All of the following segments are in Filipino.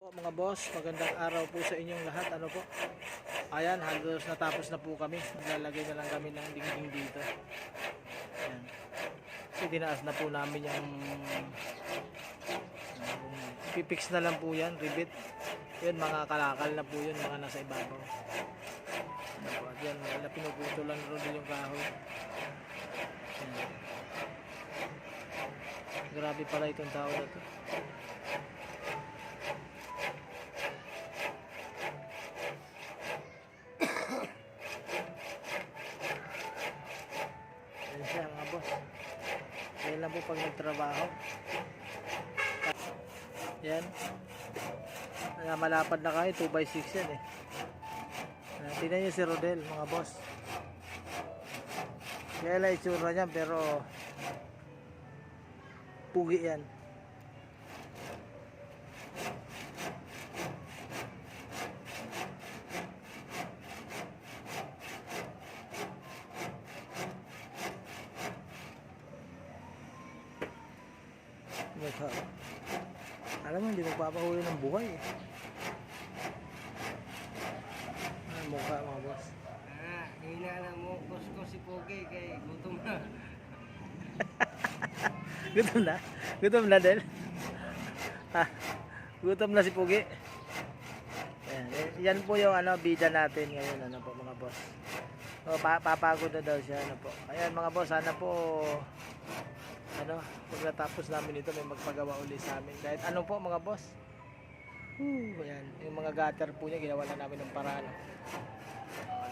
Po mga boss, magandang araw po sa inyong lahat. Ano po? Ayan, halos natapos na po kami. Maglalagay na lang kami ng dingding dito. Ayan. Kasi dinaas na po namin pipix na lang po yan, rivet. Yun, mga kalakal na po yun, mga nasa ibabaw. Ano po, at yan, pinuputo lang rin yung kahoy. Ayan. Grabe pala itong tao na to. Ayan siya mga boss. Ayan lang po pag nagtrabaho. Yan. Malapad na kayo, 2x6 yan eh. Tingnan nyo si Rodel mga boss. Kaya lang itsura niya pero pugi yan. Alam mo, hindi magpapahuli ng buhay eh. Ang mukha mga boss. Hinala mo ko si Pogi kay gutom na. Gutom na? Gutom na Del? Gutom na si Pugi. Yan po yung bida natin ngayon po mga boss. So, papagod na daw siya po. Ayan mga boss, sana po pag natapos namin ito may magpagawa uli sa amin. Kahit ano po mga boss. Ayan, yung mga gutter po niya ginawa na namin ng paraan.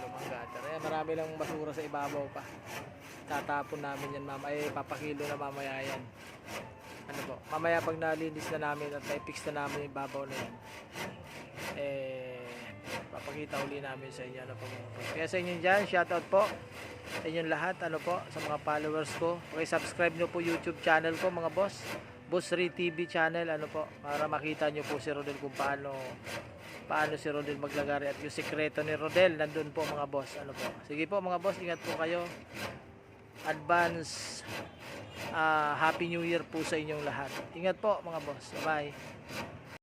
Lumang gutter. Ayan, marami lang basura sa ibabaw pa. Tatapon namin yan mamaya. Papakilo na mamaya yan. Mamaya pag nalinis na namin at na-fix na namin yung ibabaw na yan, papakita uli namin sa inyo po. Kaya sa inyo dyan, shoutout po sa inyong lahat, sa mga followers ko. Subscribe nyo po YouTube channel ko mga boss, Boss Ray TV channel, para makita nyo po si Rodel kung paano si Rodel maglagari at yung sekreto ni Rodel nandun po mga boss. Sige po mga boss, ingat po kayo. Advance Happy New Year po sa inyong lahat. Ingat po mga boss. Bye.